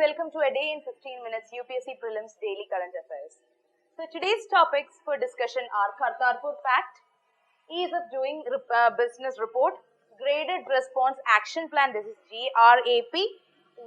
welcome to a day in 15 minutes UPSC Prelims Daily Current Affairs. So today's topics for discussion are Kartarpur Pact, Ease of Doing Business Report, Graded Response Action Plan, this is GREP,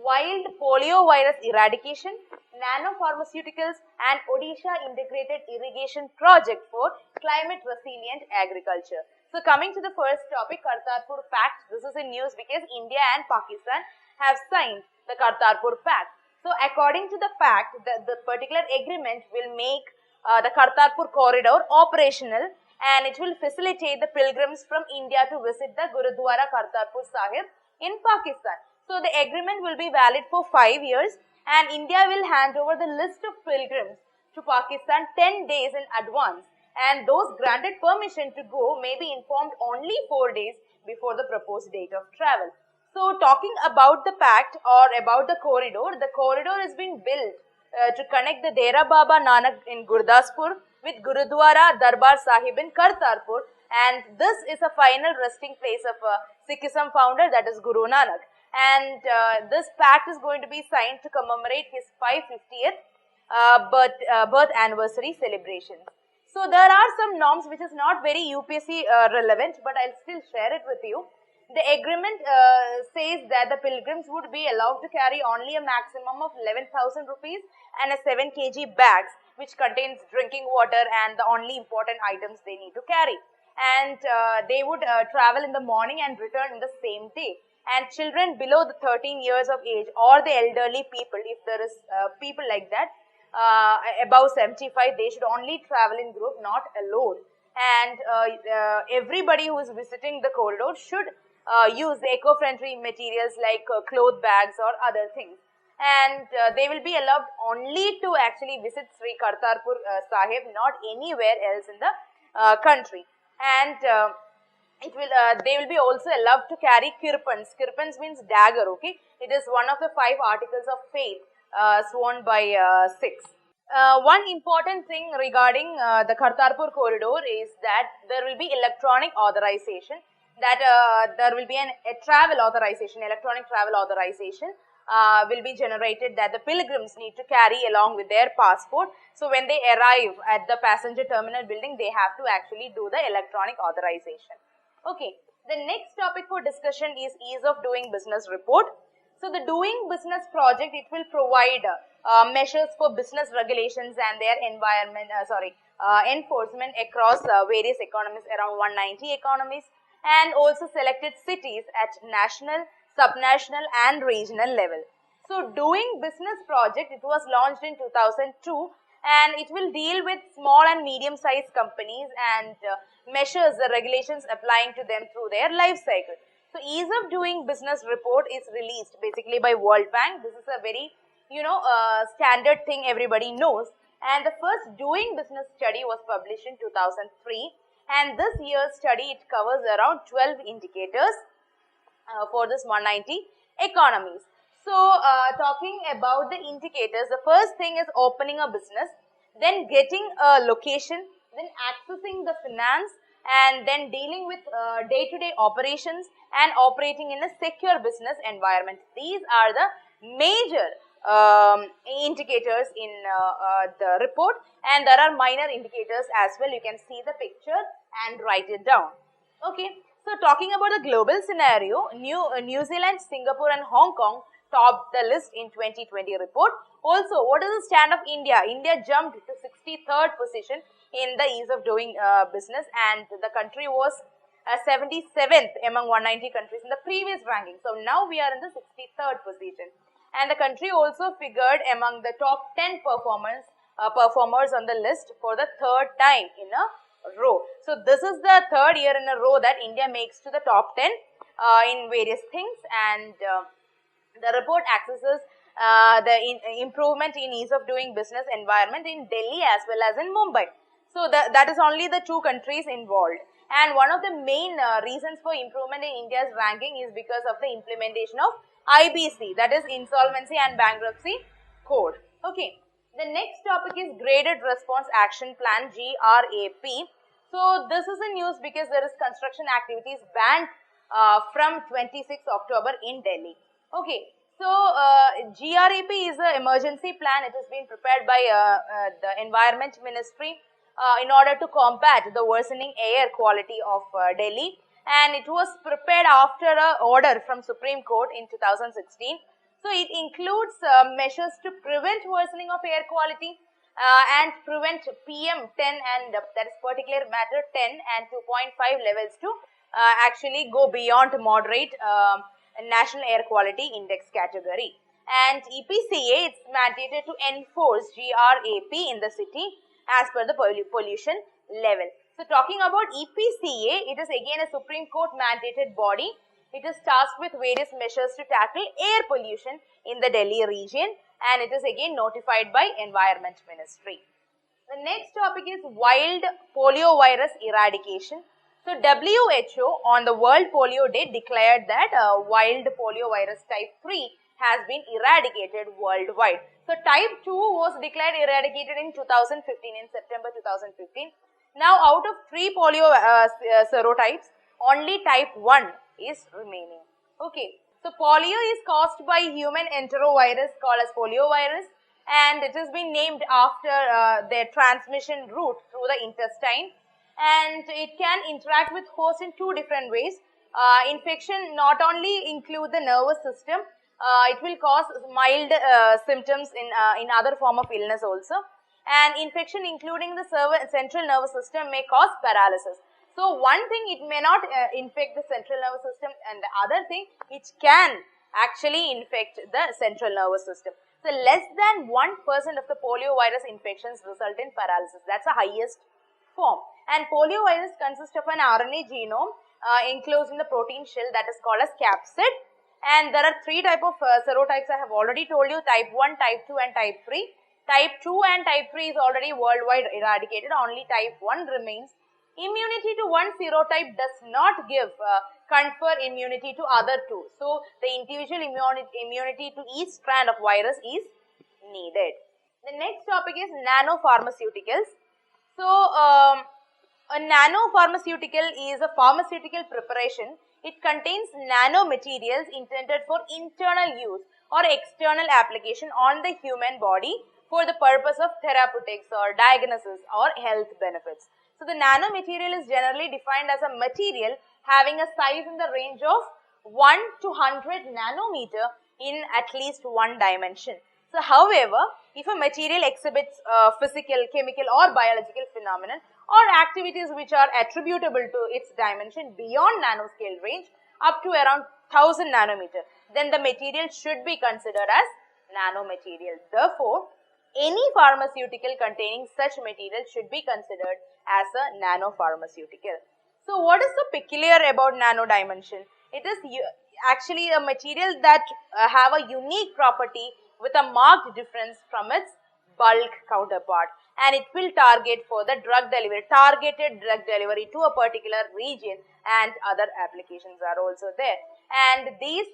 Wild Polio Virus Eradication, Nano Pharmaceuticals and Odisha Integrated Irrigation Project for Climate Resilient Agriculture. So coming to the first topic, Kartarpur Pact, this is in news because India and Pakistan have signed the Kartarpur Pact. So according to the pact, the particular agreement will make the Kartarpur Corridor operational and it will facilitate the pilgrims from India to visit the Gurudwara Kartarpur Sahib in Pakistan. So the agreement will be valid for 5 years and India will hand over the list of pilgrims to Pakistan 10 days in advance, and those granted permission to go may be informed only 4 days before the proposed date of travel. So talking about the pact or about the corridor is being built to connect the Dera Baba Nanak in Gurdaspur with Gurudwara Darbar Sahib in Kartarpur, and this is a final resting place of Sikhism founder, that is Guru Nanak. And this pact is going to be signed to commemorate his 550th birth anniversary celebrations. So there are some norms which is not very UPSC relevant, but I'll still share it with you. The agreement says that the pilgrims would be allowed to carry only a maximum of 11,000 rupees and a 7 kg bags which contains drinking water and the only important items they need to carry. And they would travel in the morning and return in the same day. And children below the 13 years of age or the elderly people, if there is people like that, above 75, they should only travel in group, not alone. And everybody who is visiting the corridor should use the eco-friendly materials like cloth bags or other things. And they will be allowed only to actually visit Sri Kartarpur Sahib, not anywhere else in the country. And they will be also allowed to carry kirpans. Kirpans means dagger, okay? It is one of the 5 articles of faith sworn by Sikhs. One important thing regarding the Kartarpur Corridor is that there will be electronic authorization, that there will be a travel authorization, electronic travel authorization will be generated that the pilgrims need to carry along with their passport. So when they arrive at the passenger terminal building, they have to actually do the electronic authorization. Okay, the next topic for discussion is Ease of Doing Business Report. So the Doing Business project, it will provide measures for business regulations and their enforcement across various economies, around 190 economies, and also selected cities at national, subnational and regional level. So Doing Business project, it was launched in 2002 and it will deal with small and medium sized companies and measures the regulations applying to them through their life cycle. So Ease of Doing Business report is released basically by World Bank. This is a very standard thing everybody knows, and the first Doing Business study was published in 2003, and this year's study, it covers around 12 indicators for this 190 economies. So talking about the indicators, the first thing is opening a business, then getting a location, then accessing the finance, and then dealing with day-to-day operations and operating in a secure business environment. These are the major indicators in the report, and there are minor indicators as well. You can see the picture and write it down. Okay, so talking about the global scenario, New Zealand, Singapore and Hong Kong topped the list in 2020 report. Also, what is the stand of India? India jumped to 63rd position in the Ease of Doing Business, and the country was 77th among 190 countries in the previous ranking. So now we are in the 63rd position, and the country also figured among the top 10 performers on the list for the 3rd time in a row. So this is the 3rd year in a row that India makes to the top 10 in various things, and the report accesses the improvement in ease of doing business environment in Delhi as well as in Mumbai. So that is only the 2 countries involved. And one of the main reasons for improvement in India's ranking is because of the implementation of IBC, that is Insolvency and Bankruptcy Code. Okay. The next topic is Graded Response Action Plan, GREP. So this is a news because there is construction activities banned from 26 October in Delhi. Okay, so So, GREP is an emergency plan. It has been prepared by the Environment Ministry in order to combat the worsening air quality of Delhi, and it was prepared after an order from Supreme Court in 2016. So, it includes measures to prevent worsening of air quality and prevent PM10 and that is particulate matter 10 and 2.5 levels to actually go beyond moderate National Air Quality Index category. And EPCA is mandated to enforce GREP in the city as per the pollution level. So, talking about EPCA, it is again a Supreme Court mandated body. It is tasked with various measures to tackle air pollution in the Delhi region, and it is again notified by Environment Ministry. The next topic is wild polio virus eradication. So, WHO on the World Polio Day declared that wild polio virus type 3 has been eradicated worldwide. So, type 2 was declared eradicated in 2015, in September 2015. Now, out of 3 polio serotypes, only type 1 is remaining. Okay. So, polio is caused by human enterovirus called as polio virus, and it has been named after their transmission route through the intestine, and it can interact with host in 2 different ways. Infection not only include the nervous system, it will cause mild symptoms in other form of illness also, and infection including the central nervous system may cause paralysis. So, one thing, it may not infect the central nervous system, and the other thing, it can actually infect the central nervous system. So, less than 1% of the polio virus infections result in paralysis. That's the highest form. And polio virus consists of an RNA genome enclosed in the protein shell that is called as capsid. And there are 3 types of serotypes I have already told you: type 1, type 2 and type 3. Type 2 and type 3 is already worldwide eradicated, only type 1 remains. Immunity to one serotype does not confer immunity to other 2. So, the individual immunity to each strand of virus is needed. The next topic is Nano Pharmaceuticals. So, a nano pharmaceutical is a pharmaceutical preparation. It contains nano materials intended for internal use or external application on the human body for the purpose of therapeutics or diagnosis or health benefits. So, the nano material is generally defined as a material having a size in the range of 1 to 100 nanometer in at least one dimension. So, however, if a material exhibits physical, chemical or biological phenomenon or activities which are attributable to its dimension beyond nanoscale range up to around 1000 nanometer, then the material should be considered as nanomaterial. Therefore, any pharmaceutical containing such material should be considered as a nanopharmaceutical. So, what is so peculiar about nano dimension? It is actually a material that have a unique property with a marked difference from its bulk counterpart, and it will target for the targeted drug delivery to a particular region, and other applications are also there. And these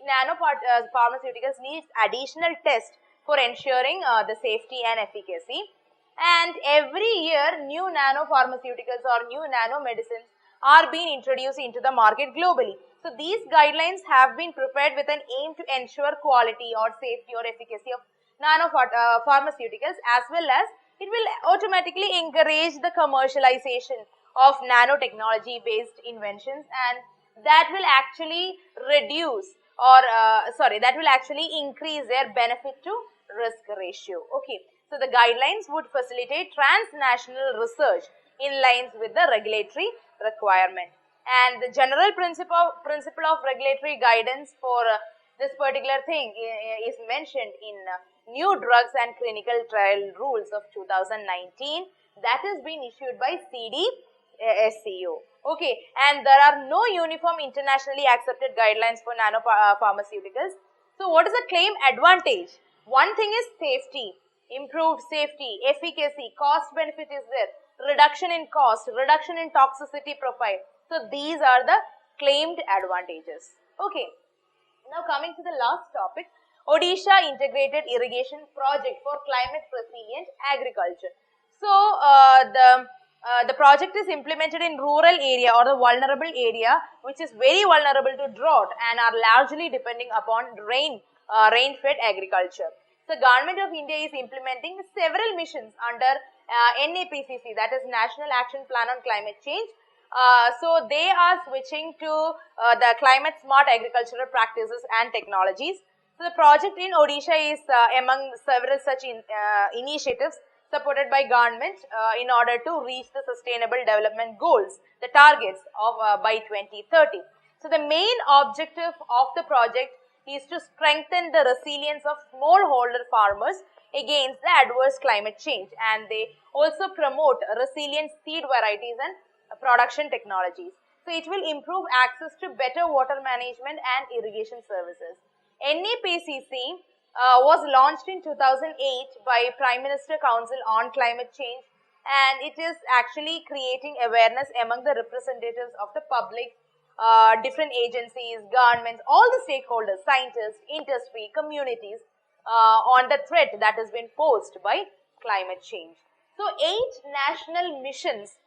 pharmaceuticals need additional tests for ensuring the safety and efficacy. And every year new nanopharmaceuticals or new nanomedicines are being introduced into the market globally. So, these guidelines have been prepared with an aim to ensure quality or safety or efficacy of nanopharmaceuticals, as well as it will automatically encourage the commercialization of nanotechnology based inventions, and that will actually reduce or that will actually increase their benefit to risk ratio. Okay. So, the guidelines would facilitate transnational research in lines with the regulatory requirement. And the general principle of regulatory guidance for this particular thing is mentioned in New Drugs and Clinical Trial Rules of 2019, that has been issued by CDSCO. Okay, and there are no uniform internationally accepted guidelines for nanopharmaceuticals. So, what is the claim advantage? One thing is safety. Improved safety, efficacy, cost benefit is there, reduction in cost, reduction in toxicity profile. So, these are the claimed advantages. Okay. Now, coming to the last topic, Odisha Integrated Irrigation Project for Climate Resilient Agriculture. So, the project is implemented in rural area or the vulnerable area which is very vulnerable to drought and are largely depending upon rain rain-fed agriculture. So, Government of India is implementing several missions under NAPCC, that is National Action Plan on Climate Change. So, they are switching to the climate smart agricultural practices and technologies. So, the project in Odisha is among several such initiatives supported by government in order to reach the sustainable development goals, the targets of by 2030. So, the main objective of the project is to strengthen the resilience of smallholder farmers against the adverse climate change, and they also promote resilient seed varieties and production technologies. So, it will improve access to better water management and irrigation services. NAPCC was launched in 2008 by Prime Minister Council on Climate Change, and it is actually creating awareness among the representatives of the public, different agencies, governments, all the stakeholders, scientists, industry, communities on the threat that has been posed by climate change. So, 8 national missions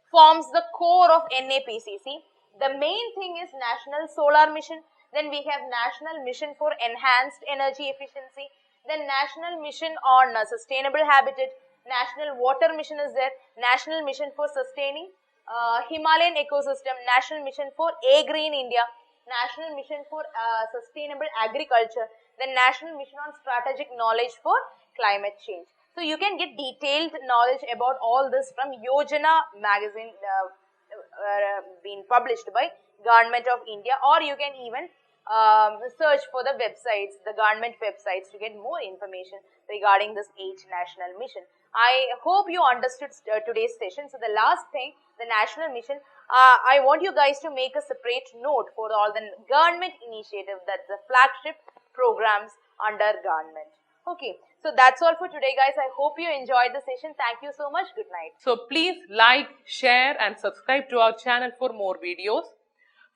forms the core of NAPCC. The main thing is National Solar Mission, then we have National Mission for Enhanced Energy Efficiency, then National Mission on Sustainable Habitat, National Water Mission is there, National Mission for Sustaining Himalayan Ecosystem, National Mission for A Green India, National Mission for Sustainable Agriculture, then National Mission on Strategic Knowledge for Climate Change. So, you can get detailed knowledge about all this from Yojana magazine being published by Government of India, or you can even search for the websites, the government websites, to get more information regarding this 8 national mission. I hope you understood today's session. So, the last thing, the national mission, I want you guys to make a separate note for all the government initiative, that's the flagship programs under government. Okay, so that's all for today, guys. I hope you enjoyed the session. Thank you so much. Good night. So please like, share and subscribe to our channel for more videos.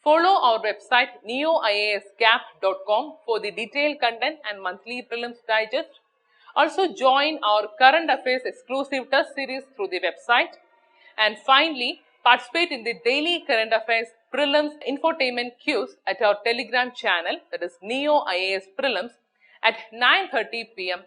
Follow our website neoiasgap.com for the detailed content and monthly prelims digest. Also join our current affairs exclusive test series through the website. And finally, participate in the daily current affairs prelims infotainment quiz at our Telegram channel, that is Neo IAS Prelims, at 9:30 p.m.